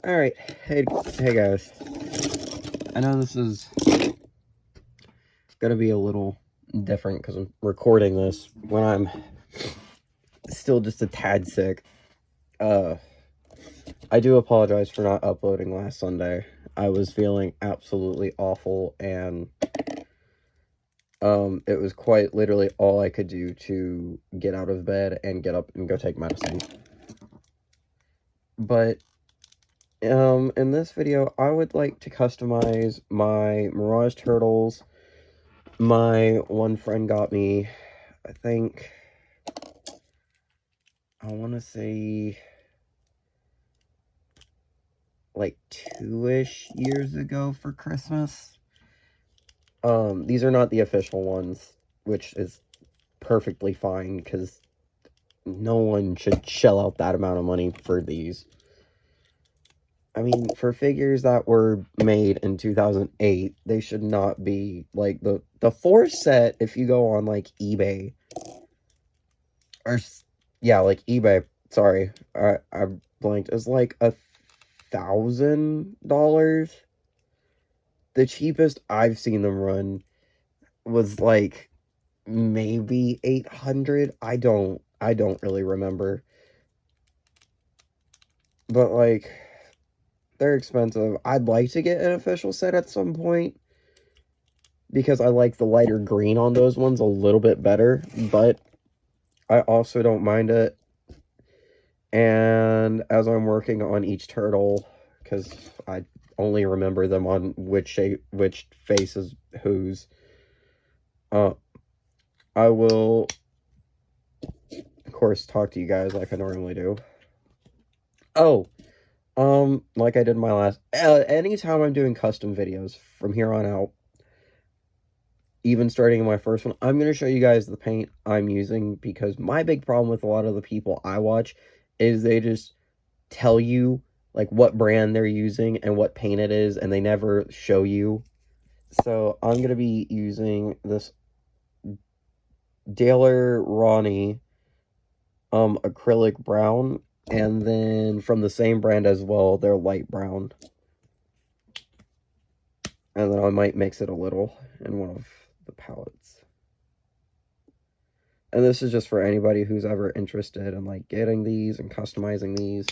Alright, hey guys. I know this is gonna be a little different because I'm recording this when I'm still just a tad sick. I do apologize for not uploading last Sunday. I was feeling absolutely awful, and it was quite literally all I could do to get out of bed and get up and go take medicine. But in this video, I would like to customize my Mirage turtles. My one friend got me, I think, I want to say, like 2-ish years ago for Christmas. These are not the official ones, which is perfectly fine, because no one should shell out that amount of money for these. I mean, for figures that were made in 2008, they should not be, like, the 4 set, if you go on, like, eBay, or, yeah, like, eBay, sorry, I blanked, is, like, $1,000. The cheapest I've seen them run was, like, maybe 800. I don't really remember. But, like, they're expensive. I'd like to get an official set at some point, because I like the lighter green on those ones a little bit better, but I also don't mind it. And as I'm working on each turtle, because I only remember them on which face is whose, I will, of course, talk to you guys like I normally do. Oh, like I did my last, anytime I'm doing custom videos from here on out, even starting in my first one, I'm going to show you guys the paint I'm using, because my big problem with a lot of the people I watch is they just tell you, like, what brand they're using and what paint it is, and they never show you. So I'm going to be using this Daler Ronnie acrylic brown, and then from the same brand as well, they're light brown. And then I might mix it a little in one of the palettes. And this is just for anybody who's ever interested in, like, getting these and customizing these.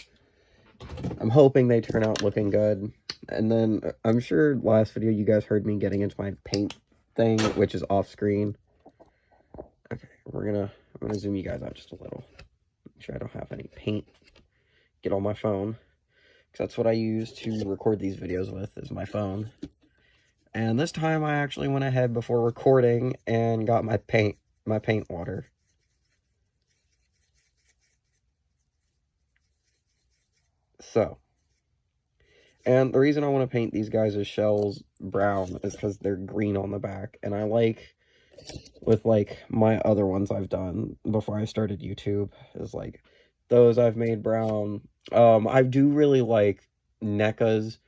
I'm hoping they turn out looking good. And then I'm sure last video you guys heard me getting into my paint thing, which is off screen. Okay, I'm gonna zoom you guys out just a little. Make sure I don't have any paint get on my phone, because that's what I use to record these videos with, is my phone. And this time I actually went ahead before recording and got my paint water. So, and the reason I want to paint these guys' shells brown is because they're green on the back, and I like, with, like, my other ones I've done before I started YouTube, is, like, those I've made brown. I do really like NECA's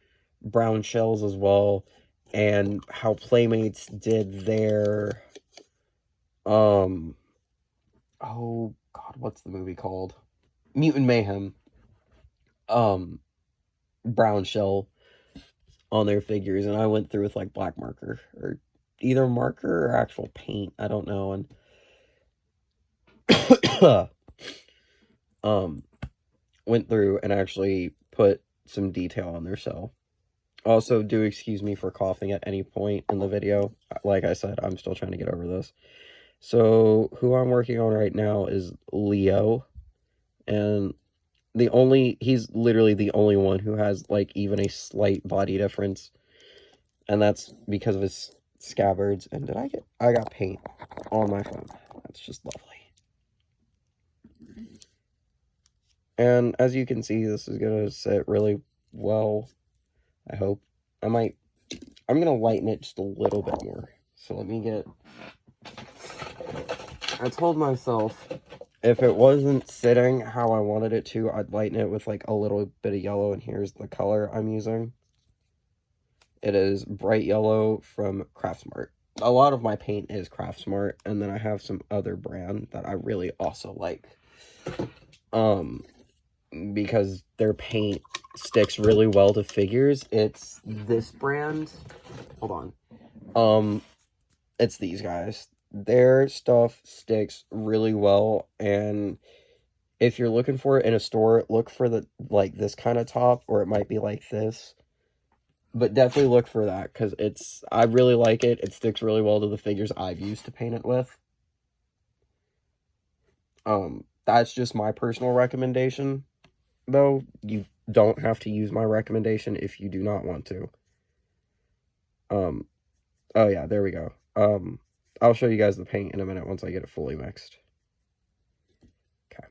brown shells as well, and how Playmates did their, oh god, what's the movie called? Mutant Mayhem, brown shell on their figures, and I went through with, like, black marker, or either marker or actual paint, I don't know, and went through and actually put some detail on their shell. Also, do excuse me for coughing at any point in the video. Like I said, I'm still trying to get over this. So, who I'm working on right now is Leo, and he's literally the only one who has, like, even a slight body difference, and that's because of his scabbards. And I got paint on my phone. That's just lovely. And as you can see, this is gonna sit really well, I hope. I'm gonna lighten it just a little bit more. So let me get, I told myself, if it wasn't sitting how I wanted it to, I'd lighten it with, like, a little bit of yellow, and here's the color I'm using. It is bright yellow from Craftsmart. A lot of my paint is Craftsmart, and then I have some other brand that I really also like. because their paint sticks really well to figures. It's this brand. Hold on. It's these guys. Their stuff sticks really well, and if you're looking for it in a store, look for the like this kind of top, or it might be like this. But definitely look for that, because I really like it. It sticks really well to the figures I've used to paint it with. That's just my personal recommendation, though. You don't have to use my recommendation if you do not want to. Oh yeah, there we go. I'll show you guys the paint in a minute once I get it fully mixed. Okay.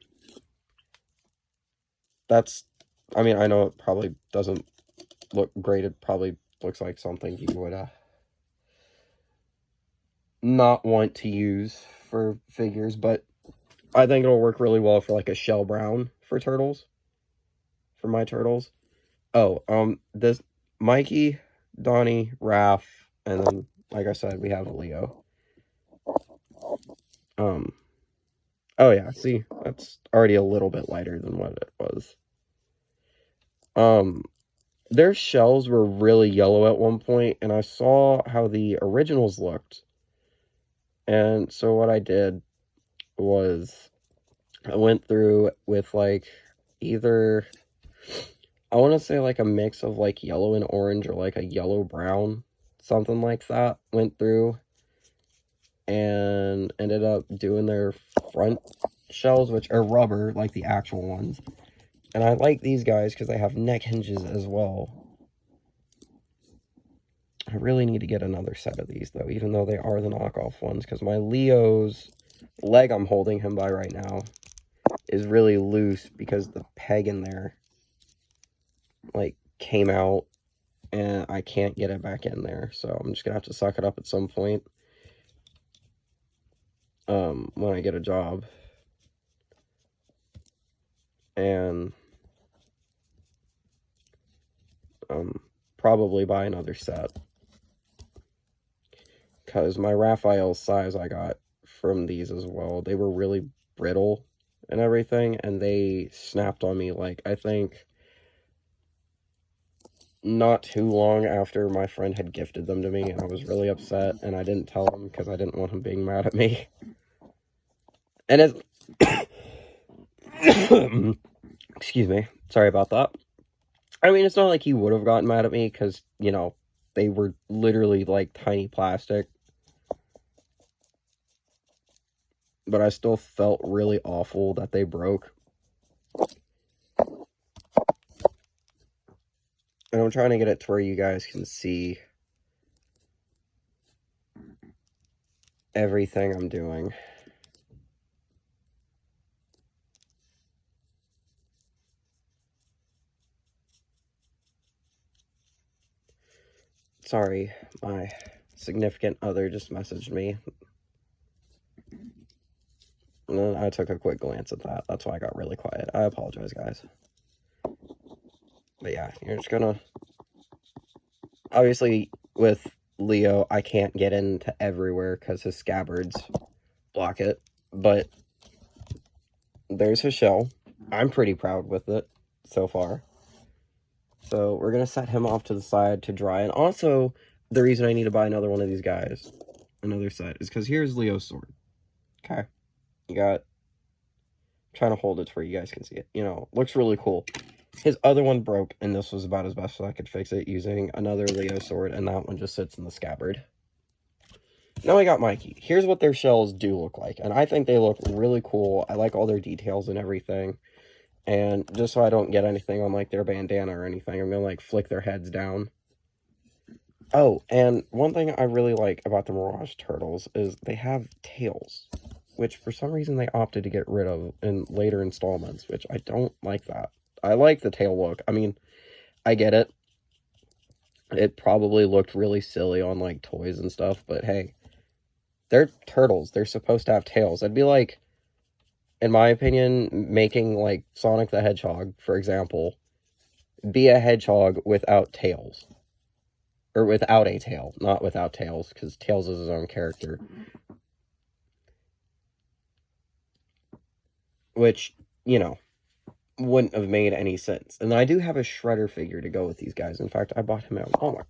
I mean, I know it probably doesn't look great. It probably looks like something you would, not want to use for figures, but I think it'll work really well for, like, a shell brown for turtles. For my turtles. Oh, this Mikey, Donnie, Raph, and then, like I said, we have a Leo. Oh yeah, see, that's already a little bit lighter than what it was. Their shells were really yellow at one point, and I saw how the originals looked. And so what I did was I went through with, like, either, I want to say, like, a mix of, like, yellow and orange, or, like, a yellow-brown, something like that. Went through and ended up doing their front shells, which are rubber, like the actual ones. And I like these guys because they have neck hinges as well. I really need to get another set of these, though, even though they are the knockoff ones, because my Leo's leg I'm holding him by right now is really loose because the peg in there, like, came out, and I can't get it back in there, so I'm just gonna have to suck it up at some point, when I get a job, and, probably buy another set. Because my Raphael size I got from these as well, they were really brittle and everything, and they snapped on me, like, I think not too long after my friend had gifted them to me, and I was really upset, and I didn't tell him because I didn't want him being mad at me. And it's excuse me, sorry about that. I mean, it's not like he would have gotten mad at me, because, you know, they were literally, like, tiny plastic. But I still felt really awful that they broke. And I'm trying to get it to where you guys can see everything I'm doing. Sorry, my significant other just messaged me. And then I took a quick glance at that. That's why I got really quiet. I apologize, guys. But yeah, you're just gonna... Obviously, with Leo, I can't get into everywhere because his scabbards block it. But there's his shell. I'm pretty proud with it so far. So we're going to set him off to the side to dry. And also, the reason I need to buy another one of these guys, another set, is because here's Leo's sword. Okay. You got... I'm trying to hold it to where you guys can see it. You know, looks really cool. His other one broke, and this was about as best as I could fix it using another Leo sword, and that one just sits in the scabbard. Now I got Mikey. Here's what their shells do look like, and I think they look really cool. I like all their details and everything. And just so I don't get anything on, like, their bandana or anything, I'm gonna, like, flick their heads down. Oh, and one thing I really like about the Mirage Turtles is they have tails, which for some reason they opted to get rid of in later installments, which I don't like that. I like the tail look. I mean, I get it. It probably looked really silly on, like, toys and stuff, but hey, they're turtles. They're supposed to have tails. It'd be like, in my opinion, making, like, Sonic the Hedgehog, for example, be a hedgehog without tails. Or without a tail, not without tails, because Tails is his own character. Which, you know, wouldn't have made any sense. And I do have a Shredder figure to go with these guys. In fact, I bought him at Walmart.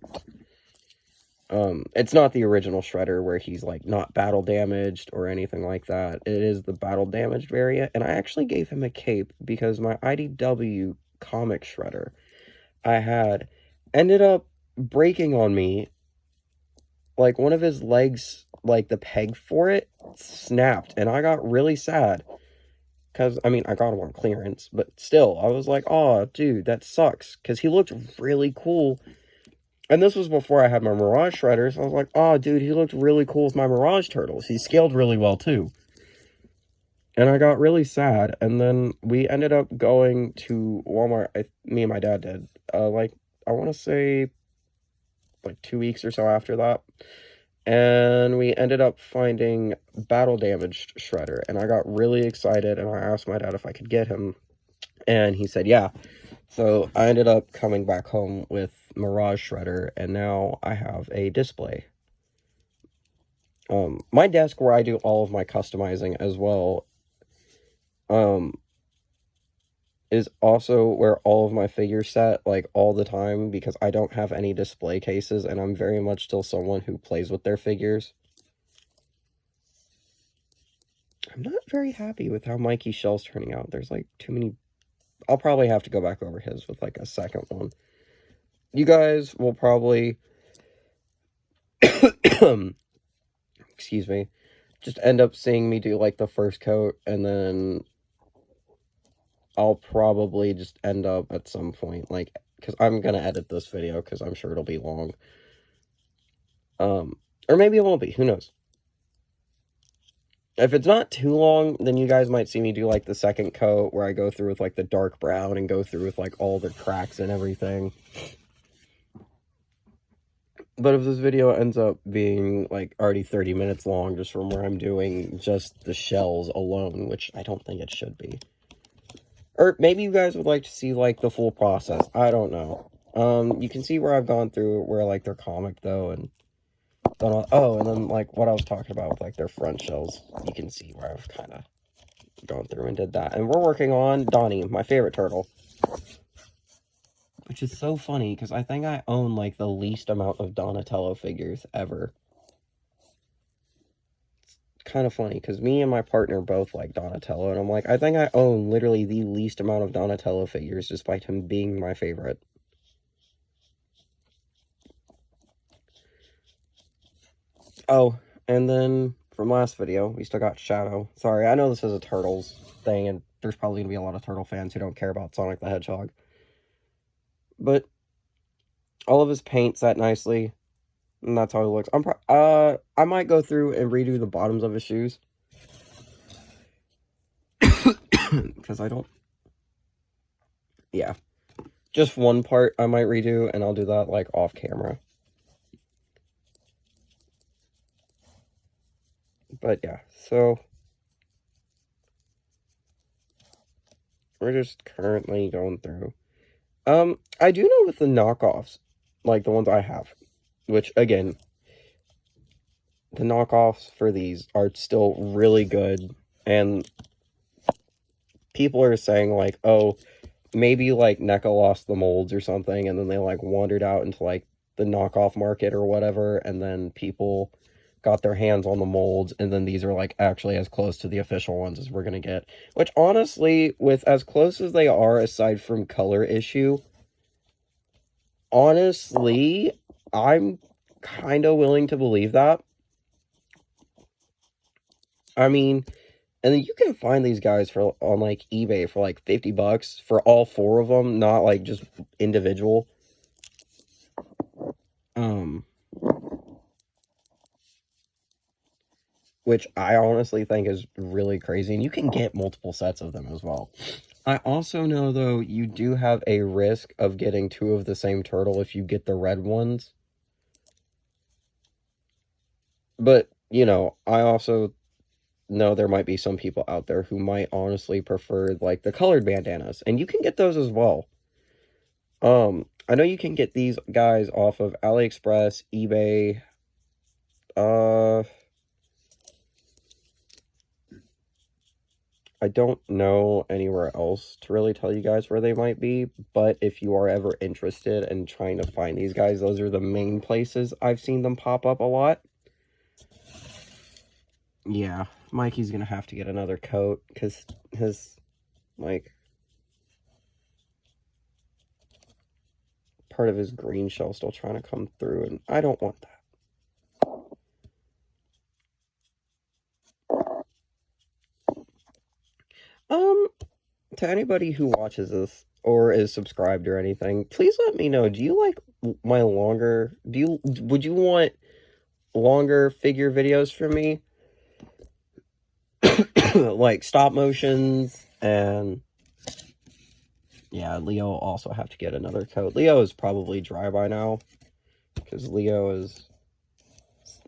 It's not the original Shredder where he's, like, not battle damaged or anything like that. It is the battle damaged variant, and I actually gave him a cape because my IDW comic Shredder I had ended up breaking on me. Like, one of his legs, like, the peg for it snapped, and I got really sad. Because, I mean, I got him on clearance, but still, I was like, oh, dude, that sucks. Because he looked really cool. And this was before I had my Mirage Shredders. So I was like, oh, dude, he looked really cool with my Mirage Turtles. He scaled really well, too. And I got really sad. And then we ended up going to Walmart. Me and my dad did. Like, I want to say, like, 2 weeks or so after that. And we ended up finding battle damaged Shredder. And I got really excited. And I asked my dad if I could get him. And he said, yeah. So I ended up coming back home with Mirage Shredder, and now I have a display. My desk where I do all of my customizing as well, is also where all of my figures set, like, all the time, because I don't have any display cases, and I'm very much still someone who plays with their figures. I'm not very happy with how Mikey's shell's turning out. There's, like, too many. I'll probably have to go back over his with, like, a second one. You guys will probably, excuse me, just end up seeing me do, like, the first coat, and then I'll probably just end up at some point, like, because I'm gonna edit this video, because I'm sure it'll be long. Or maybe it won't be, who knows. If it's not too long, then you guys might see me do, like, the second coat, where I go through with, like, the dark brown, and go through with, like, all the cracks and everything. But if this video ends up being, like, already 30 minutes long, just from where I'm doing just the shells alone, which I don't think it should be. Or maybe you guys would like to see, like, the full process. I don't know. You can see where I've gone through, where, like, they're comic, though, and done all, oh, and then, like, what I was talking about with, like, their front shells. You can see where I've kind of gone through and did that. And we're working on Donnie, my favorite turtle. Which is so funny, because I think I own, like, the least amount of Donatello figures ever. It's kind of funny, because me and my partner both like Donatello, and I'm like, I think I own literally the least amount of Donatello figures, despite him being my favorite. Oh, and then, from last video, we still got Shadow. Sorry, I know this is a Turtles thing, and there's probably going to be a lot of Turtle fans who don't care about Sonic the Hedgehog. But all of his paint set nicely, and that's how he looks. I might go through and redo the bottoms of his shoes. Because I don't... Yeah. Just one part I might redo, and I'll do that, like, off camera. But yeah, so... we're just currently going through. I do know with the knockoffs, like the ones I have, which, again, the knockoffs for these are still really good, and people are saying, like, oh, maybe, like, NECA lost the molds or something, and then they, like, wandered out into, like, the knockoff market or whatever, and then people got their hands on the molds, and then these are, like, actually as close to the official ones as we're gonna get. Which, honestly, with as close as they are, aside from color issue, honestly, I'm kind of willing to believe that. I mean, and then you can find these guys for on, like, eBay for, like, $50 for all 4 of them, not, like, just individual. Which I honestly think is really crazy, and you can get multiple sets of them as well. I also know, though, you do have a risk of getting 2 of the same turtle if you get the red ones. But, you know, I also know there might be some people out there who might honestly prefer, like, the colored bandanas, and you can get those as well. I know you can get these guys off of AliExpress, eBay, I don't know anywhere else to really tell you guys where they might be, but if you are ever interested in trying to find these guys, those are the main places I've seen them pop up a lot. Yeah, Mikey's gonna have to get another coat, because his, like, part of his green shell still trying to come through, and I don't want that. To anybody who watches this or is subscribed or anything, please let me know, do you like my longer, would you want longer figure videos from me? Like stop motions, and yeah, Leo will also have to get another coat. Leo is probably dry by now, because Leo is,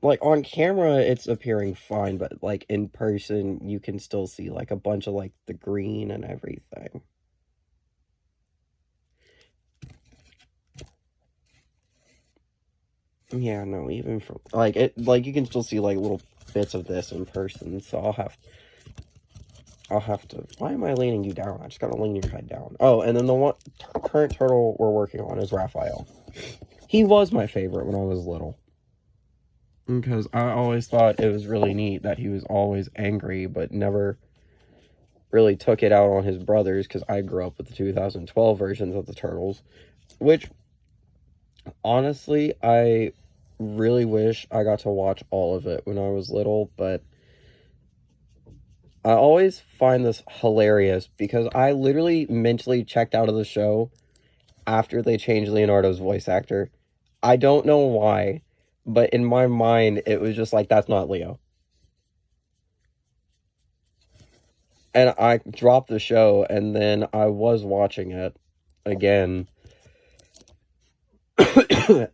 like, on camera it's appearing fine, but like in person you can still see like a bunch of like the green and everything. Yeah, no, even from like it, like you can still see like little bits of this in person, so I'll have to, why am I leaning you down? I just gotta lean your head down. Oh, and then the current turtle we're working on is Raphael. He was my favorite when I was little, because I always thought it was really neat that he was always angry, but never really took it out on his brothers, because I grew up with the 2012 versions of the Turtles, which, honestly, I really wish I got to watch all of it when I was little, but I always find this hilarious, because I literally mentally checked out of the show after they changed Leonardo's voice actor. I don't know why, but in my mind, it was just like, that's not Leo. And I dropped the show, and then I was watching it again.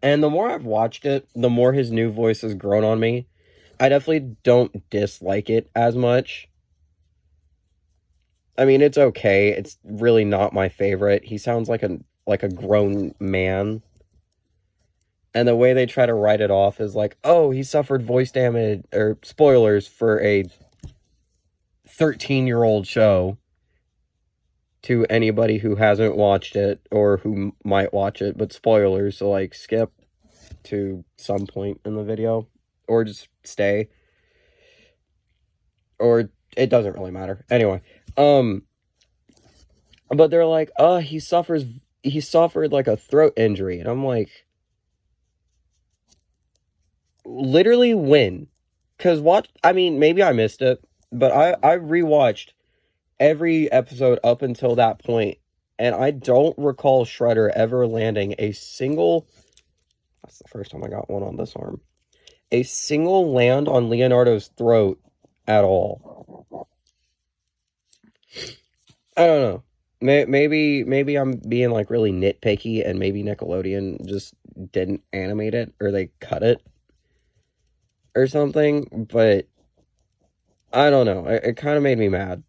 And the more I've watched it, the more his new voice has grown on me. I definitely don't dislike it as much. I mean, it's okay. It's really not my favorite. He sounds like a grown man. And the way they try to write it off is like, oh, he suffered voice damage, or spoilers for a 13-year-old show, to anybody who hasn't watched it or who might watch it, but spoilers, so like skip to some point in the video, or just stay, or it doesn't really matter. Anyway, but they're like, he suffered like a throat injury, and I'm like, literally when? Because I mean, maybe I missed it, but I rewatched every episode up until that point, and I don't recall Shredder ever landing a single, that's the first time I got one on this arm, a single land on Leonardo's throat at all. I don't know. Maybe I'm being like really nitpicky, and maybe Nickelodeon just didn't animate it, or they cut it or something, but I don't know. It kind of made me mad.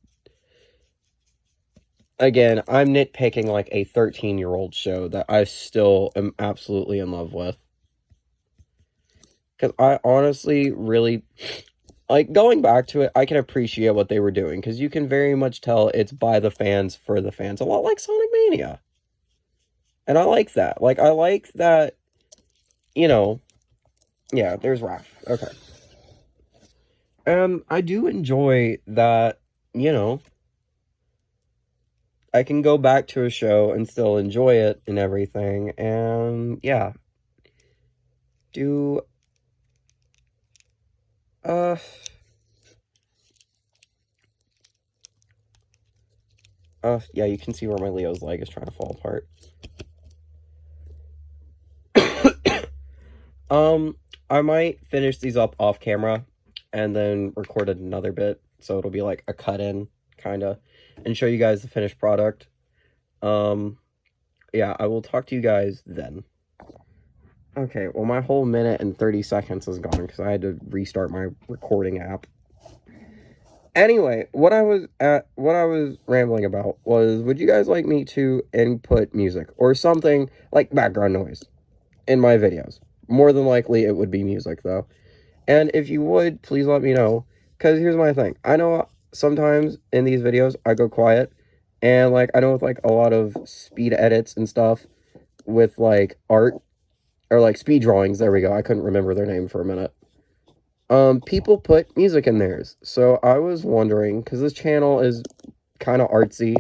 Again, I'm nitpicking like a 13-year-old show that I still am absolutely in love with. Because I honestly really, like, going back to it, I can appreciate what they were doing, because you can very much tell it's by the fans, for the fans. A lot like Sonic Mania. And I like that. Like, I like that, you know, yeah, there's Raph. Okay. And I do enjoy that, you know, I can go back to a show and still enjoy it and everything, and yeah. Yeah, you can see where my Leo's leg is trying to fall apart. I might finish these up off camera, and then record another bit, so it'll be like a cut-in, kinda, and show you guys the finished product. Yeah, I will talk to you guys then. Okay, well, my whole minute and 30 seconds is gone, because I had to restart my recording app. Anyway, what I was rambling about was, would you guys like me to input music or something like background noise in my videos? More than likely it would be music, though. And if you would, please let me know, because here's my thing. I know sometimes in these videos, I go quiet. And, like, I know with, like, a lot of speed edits and stuff with, like, art, or, like, speed drawings, there we go. I couldn't remember their name for a minute. People put music in theirs. So I was wondering, because this channel is kind of artsy,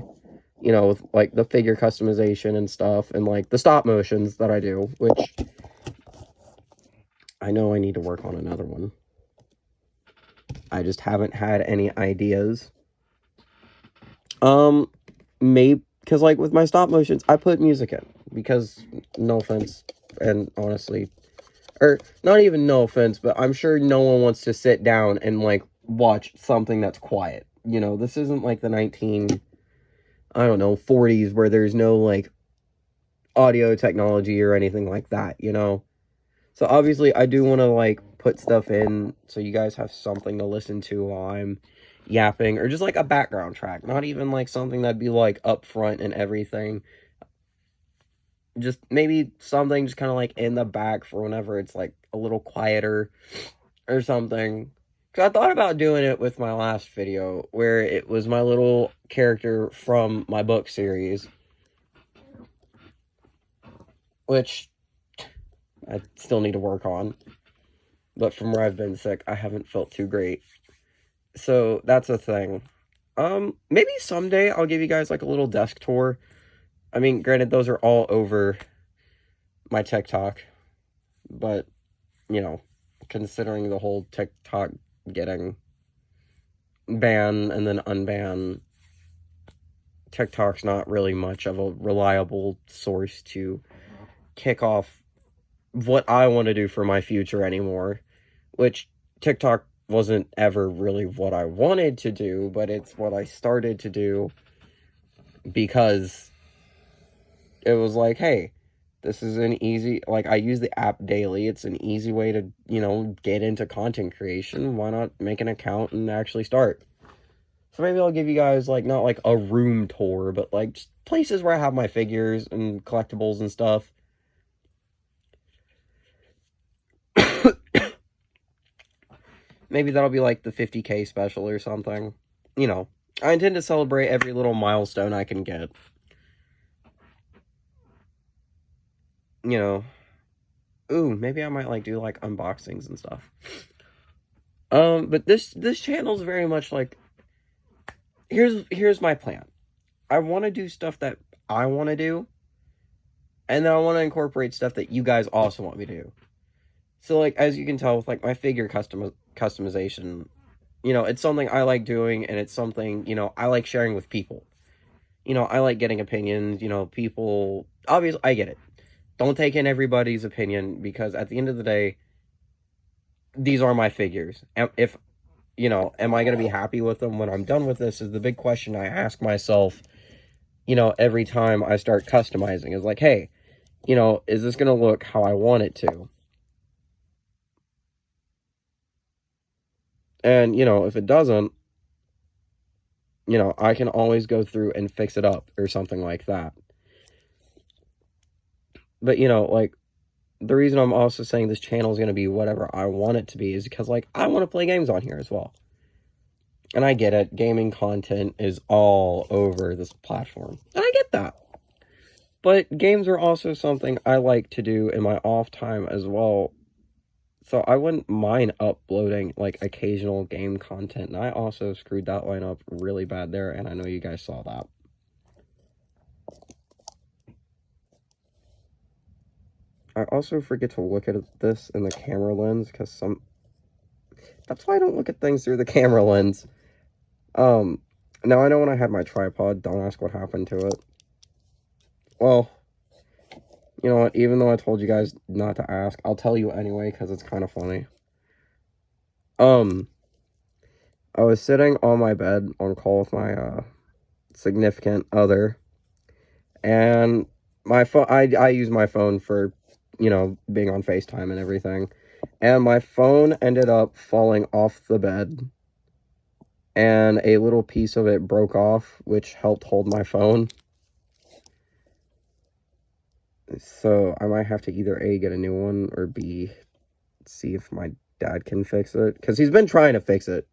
you know, with, like, the figure customization and stuff, and, like, the stop motions that I do, which I know I need to work on another one. I just haven't had any ideas. Maybe, because, like, with my stop motions, I put music in, because, no offense, and honestly, or, not even no offense, but I'm sure no one wants to sit down and, like, watch something that's quiet. You know, this isn't like the 40s, where there's no, like, audio technology or anything like that, you know? So, obviously, I do want to, like, put stuff in so you guys have something to listen to while I'm yapping, or just, like, a background track. Not even, like, something that'd be, like, up front and everything. Just maybe something just kind of, like, in the back for whenever it's, like, a little quieter or something. Because I thought about doing it with my last video, where it was my little character from my book series, which I still need to work on. But from where I've been sick, I haven't felt too great. So that's a thing. Maybe someday I'll give you guys, like, a little desk tour. I mean, granted, those are all over my TikTok, but, you know, considering the whole TikTok getting banned and then unbanned, TikTok's not really much of a reliable source to kick off what I want to do for my future anymore, which TikTok wasn't ever really what I wanted to do, but it's what I started to do because it was like, hey, this is an easy, like, I use the app daily. It's an easy way to, you know, get into content creation. Why not make an account and actually start? So maybe I'll give you guys, like, not like a room tour, but, like, just places where I have my figures and collectibles and stuff. Maybe that'll be like the 50K special or something. You know, I intend to celebrate every little milestone I can get. You know, ooh, maybe I might, like, do, like, unboxings and stuff. But this channel's very much like, here's my plan. I want to do stuff that I want to do, and then I want to incorporate stuff that you guys also want me to do. So, like, as you can tell with, like, my figure customization, you know, it's something I like doing, and it's something, you know, I like sharing with people. You know, I like getting opinions, you know, people, obviously, I get it. Don't take in everybody's opinion, because at the end of the day, these are my figures. If, you know, am I going to be happy with them when I'm done with this is the big question I ask myself, you know, every time I start customizing. Is like, hey, you know, is this going to look how I want it to? And, you know, if it doesn't, you know, I can always go through and fix it up or something like that. But, you know, like, the reason I'm also saying this channel is going to be whatever I want it to be is because, like, I want to play games on here as well. And I get it. Gaming content is all over this platform. And I get that. But games are also something I like to do in my off time as well. So I wouldn't mind uploading, like, occasional game content. And I also screwed that line up really bad there. And I know you guys saw that. I also forget to look at this in the camera lens, because that's why I don't look at things through the camera lens. Now I know when I had my tripod, don't ask what happened to it. Well, you know what, even though I told you guys not to ask, I'll tell you anyway, because it's kind of funny. I was sitting on my bed on call with my, significant other, and my phone, I use my phone for, you know, being on FaceTime and everything, and my phone ended up falling off the bed, and a little piece of it broke off, which helped hold my phone. So I might have to either A, get a new one, or B, see if my dad can fix it, because he's been trying to fix it.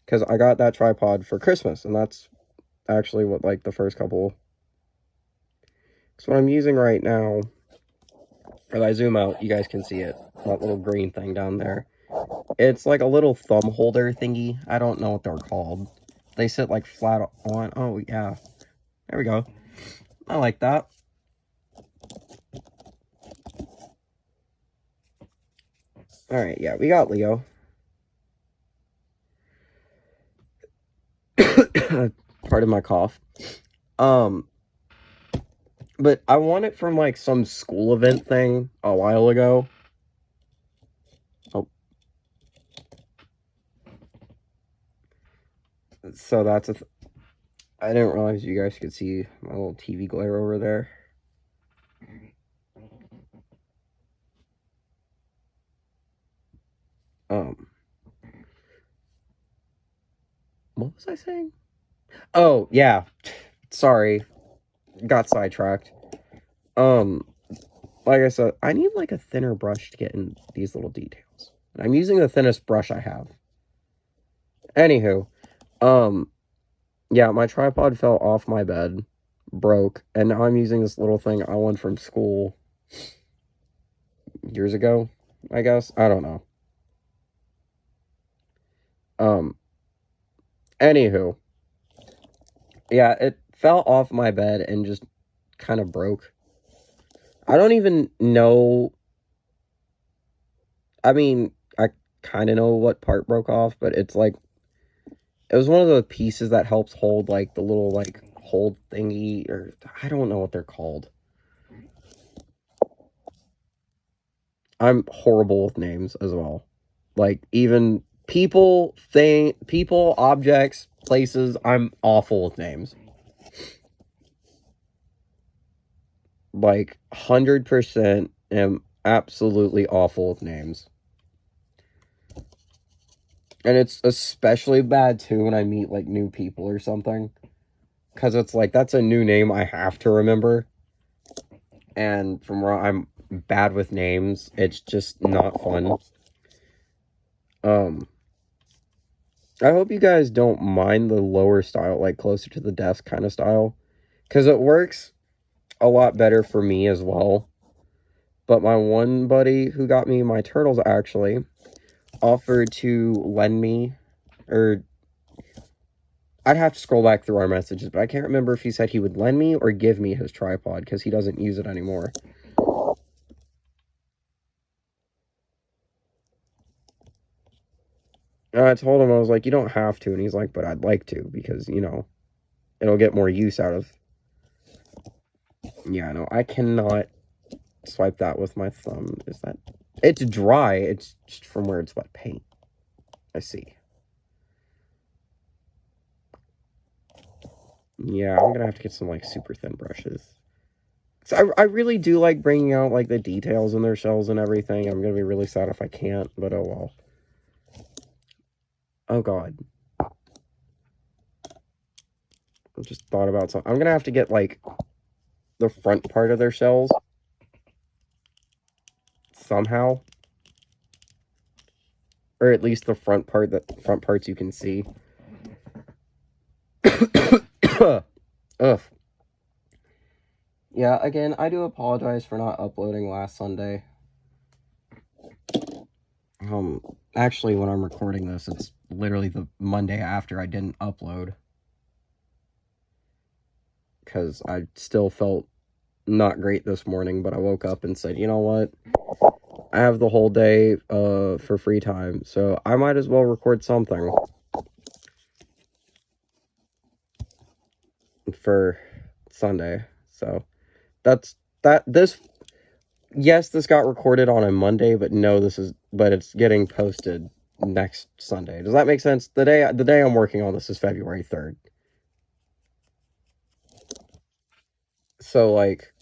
because I got that tripod for Christmas, and that's actually what, like, the first couple... So what I'm using right now, if I zoom out, you guys can see it, that little green thing down there. It's like a little thumb holder thingy. I don't know what they're called. They sit, like, flat on... Oh, yeah. There we go. I like that. Alright, yeah, we got Leo. Pardon my cough. But I won it from, like, some school event thing a while ago. Oh. So that's a... I didn't realize you guys could see my little TV glare over there. What was I saying? Oh, yeah. Sorry. Got sidetracked. Like I said, I need, like, a thinner brush to get in these little details. And I'm using the thinnest brush I have. Anywho, yeah, my tripod fell off my bed, broke, and now I'm using this little thing I won from school years ago, I guess. I don't know. Anywho, yeah, it fell off my bed and just kind of broke. I don't even know. I mean, I kind of know what part broke off, but it's like, it was one of the pieces that helps hold, like, the little, like, hold thingy, or I don't know what they're called. I'm horrible with names as well. Like, even people, objects, places, I'm awful with names. Like, 100% am absolutely awful with names. And it's especially bad, too, when I meet, like, new people or something. Because it's like, that's a new name I have to remember. And from where I'm bad with names, it's just not fun. I hope you guys don't mind the lower style, like, closer to the desk kind of style. Because it works a lot better for me as well. But my one buddy who got me my turtles, actually, offered to lend me, or I'd have to scroll back through our messages, but I can't remember if he said he would lend me or give me his tripod, because he doesn't use it anymore. And I told him, I was like, you don't have to, and he's like, but I'd like to, because, you know, it'll get more use out of... Yeah, no, I cannot swipe that with my thumb. Is that... It's dry, it's just from where it's wet paint. I see. Yeah, I'm gonna have to get some, like, super thin brushes. So I really do like bringing out, like, the details in their shells and everything. I'm gonna be really sad if I can't, but oh well. Oh god. I just thought about something. I'm gonna have to get, like, the front part of their shells. Somehow. Or at least the front parts you can see. Ugh. Yeah, again, I do apologize for not uploading last Sunday. Actually, when I'm recording this, it's literally the Monday after I didn't upload. Because I still felt not great this morning, but I woke up and said, you know what? I have the whole day for free time, so I might as well record something for Sunday. So yes, this got recorded on a Monday, but no, but it's getting posted next Sunday. Does that make sense? The day I'm working on this is February 3rd. So, like,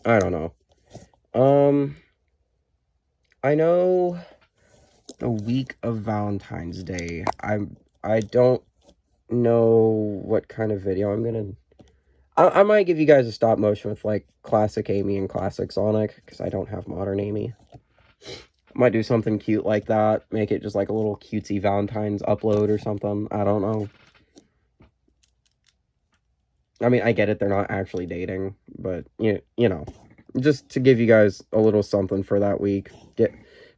I don't know. I know the week of Valentine's Day, I don't know what kind of video I'm gonna... I might give you guys a stop motion with, like, Classic Amy and Classic Sonic, because I don't have Modern Amy. Might do something cute like that. Make it just like a little cutesy Valentine's upload or something. I don't know. I mean, I get it. They're not actually dating. But, you know. Just to give you guys a little something for that week.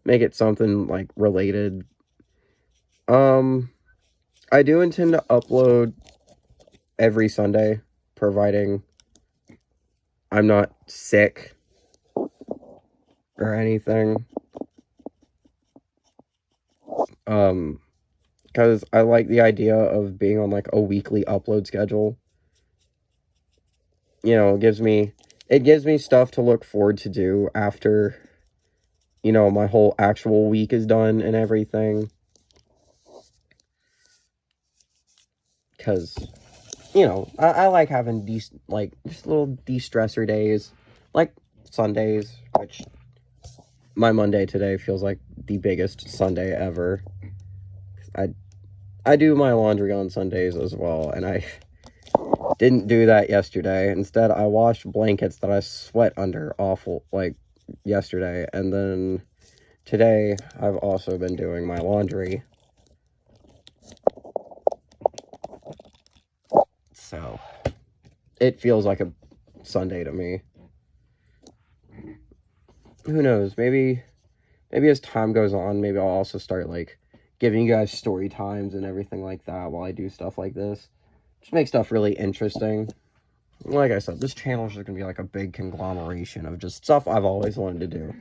Make it something, like, related. I do intend to upload every Sunday, providing I'm not sick or anything. Because I like the idea of being on, like, a weekly upload schedule. You know, it gives me stuff to look forward to do after, you know, my whole actual week is done and everything. Because, you know, I like having just little de-stressor days, like Sundays, which my Monday today feels like the biggest Sunday ever. I do my laundry on Sundays as well, and I didn't do that yesterday. Instead, I washed blankets that I sweat under yesterday, and then today I've also been doing my laundry. So it feels like a Sunday to me. Who knows? Maybe as time goes on, maybe I'll also start like giving you guys story times and everything like that while I do stuff like this. Just make stuff really interesting. Like I said, this channel is just gonna be like a big conglomeration of just stuff I've always wanted to do.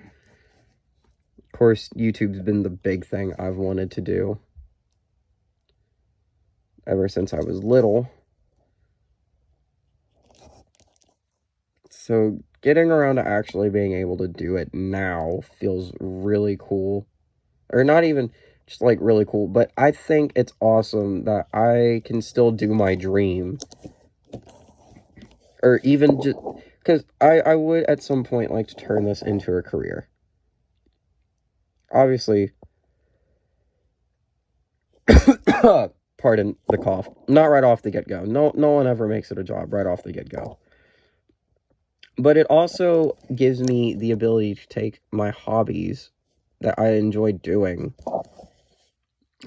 Of course, YouTube's been the big thing I've wanted to do ever since I was little. So getting around to actually being able to do it now feels really cool. Or not even just like really cool, but I think it's awesome that I can still do my dream. Or even just because I would at some point like to turn this into a career. Obviously, pardon the cough. Not right off the get-go. No one ever makes it a job right off the get-go. But it also gives me the ability to take my hobbies that I enjoy doing.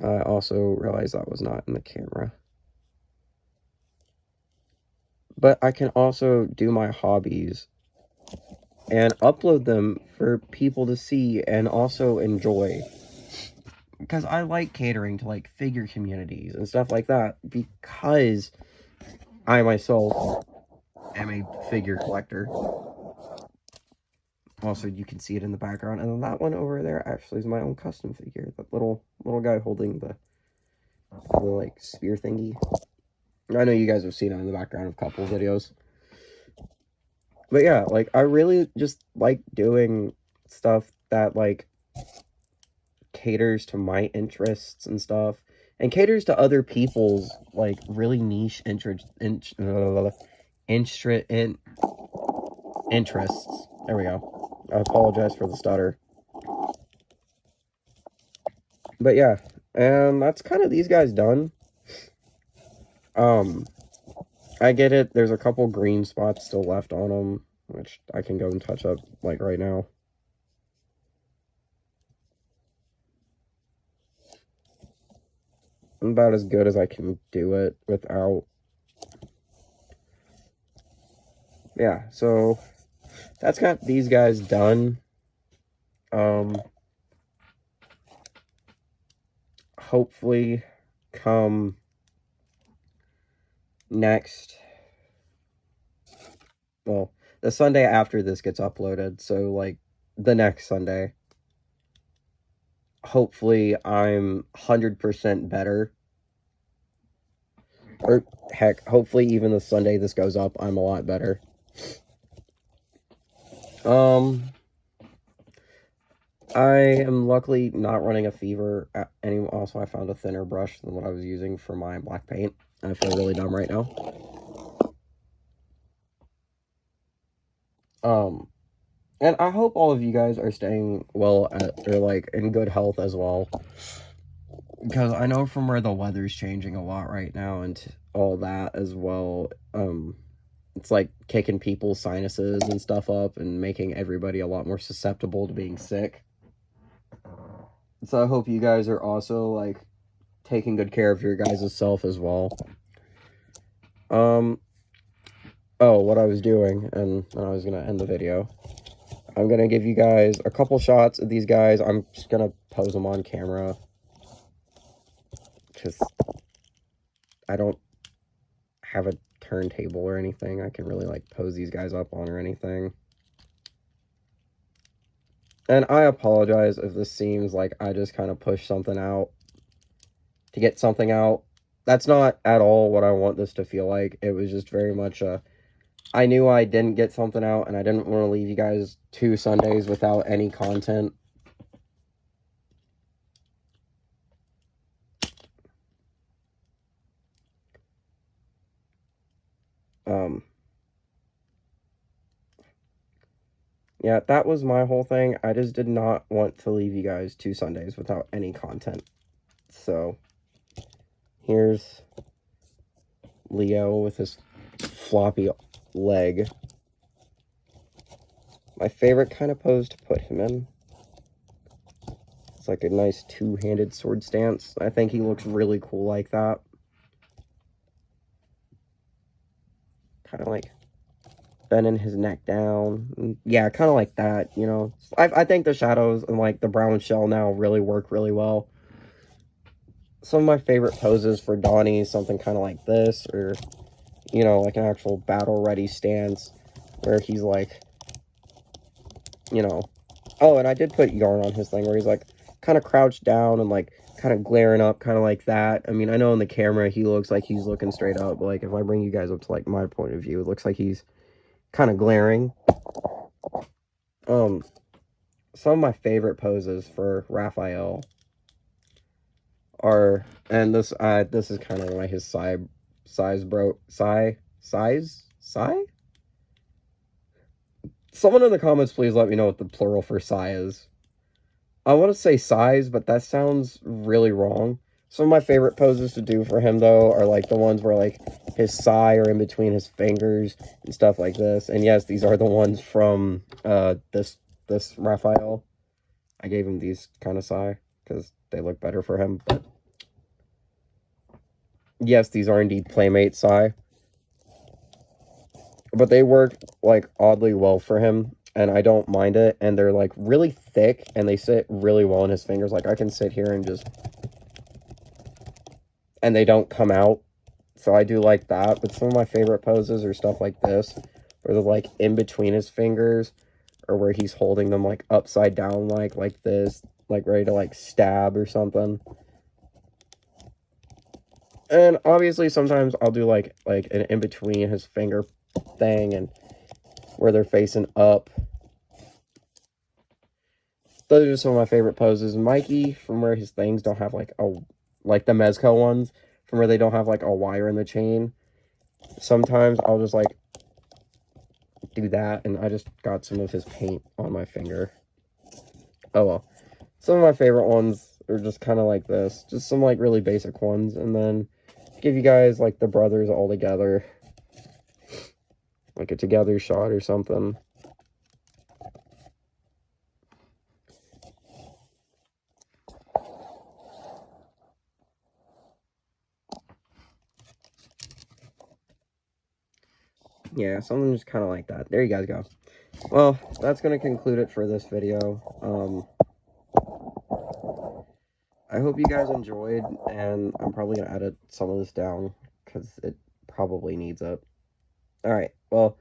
I also realized that was not in the camera. But I can also do my hobbies and upload them for people to see and also enjoy. Because I like catering to, like, figure communities and stuff like that, because I myself am a figure collector. Also, you can see it in the background, and then that one over there actually is my own custom figure. That little guy holding the like, spear thingy. I know you guys have seen it in the background of a couple of videos. But yeah, like, I really just like doing stuff that, like, caters to my interests and stuff, and caters to other people's, like, really niche interests. There we go. I apologize for the stutter. But yeah, and that's kind of these guys done. I get it. There's a couple green spots still left on them, which I can go and touch up, like, right now. I'm about as good as I can do it without... Yeah, so that's got these guys done. Hopefully come next, well, the Sunday after this gets uploaded, so, like, the next Sunday, hopefully I'm 100% better. Or, heck, hopefully even the Sunday this goes up, I'm a lot better. I am luckily not running a fever anymore. Also, I found a thinner brush than what I was using for my black paint. I feel really dumb right now. And I hope all of you guys are staying well or, like, in good health as well. Because I know from where the weather's changing a lot right now and all that as well, it's, like, kicking people's sinuses and stuff up and making everybody a lot more susceptible to being sick. So I hope you guys are also, like, taking good care of your guys' self as well. Oh, what I was doing, and then I was gonna end the video. I'm gonna give you guys a couple shots of these guys. I'm just gonna pose them on camera. Because I don't have a turntable or anything I can really, like, pose these guys up on or anything. And I apologize if this seems like I just kind of push something out to get something out. That's not at all what I want this to feel like. It was just very much I knew I didn't get something out, and I didn't want to leave you guys 2 Sundays without any content. Yeah, that was my whole thing. I just did not want to leave you guys 2 Sundays without any content. So, here's Leo with his floppy leg. My favorite kind of pose to put him in. It's like a nice two-handed sword stance. I think he looks really cool like that. Kind of like bending his neck down. Yeah, kind of like that, you know. I think the shadows and, like, the brown shell now really work really well. Some of my favorite poses for Donnie is something kind of like this, or, you know, like an actual battle-ready stance where he's, like, you know... Oh, and I did put yarn on his thing where he's, like, kind of crouched down and, like, kind of glaring up, kind of like that. I mean, I know in the camera he looks like he's looking straight up, but, like, if I bring you guys up to, like, my point of view, it looks like he's kind of glaring. Some of my favorite poses for Raphael are, and this is kind of like his size. Someone in the comments, please let me know what the plural for sigh is. I want to say size, but that sounds really wrong. Some of my favorite poses to do for him, though, are, like, the ones where, like, his sigh are in between his fingers and stuff like this. And yes, these are the ones from, this Raphael. I gave him these kind of sigh, because they look better for him, but... Yes, these are indeed Playmate sigh. But they work, like, oddly well for him, and I don't mind it. And they're, like, really thick, and they sit really well in his fingers. Like, I can sit here and just... And they don't come out. So I do like that. But some of my favorite poses are stuff like this, where they're, like, in between his fingers, or where he's holding them, like, upside down, like this, like, ready to, like, stab or something. And obviously sometimes I'll do, like an in between his finger thing, and where they're facing up. Those are some of my favorite poses. Mikey, from where his things don't have, like, like the Mezco ones, from where they don't have, like, a wire in the chain. Sometimes I'll just, like, do that, and I just got some of his paint on my finger. Oh well. Some of my favorite ones are just kind of like this. Just some, like, really basic ones, and then give you guys, like, the brothers all together. Like a together shot or something. Yeah, something just kind of like that. There you guys go. Well, that's going to conclude it for this video. I hope you guys enjoyed, and I'm probably going to edit some of this down, because it probably needs it. Alright, well,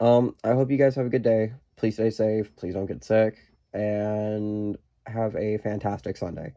I hope you guys have a good day. Please stay safe, please don't get sick, and have a fantastic Sunday.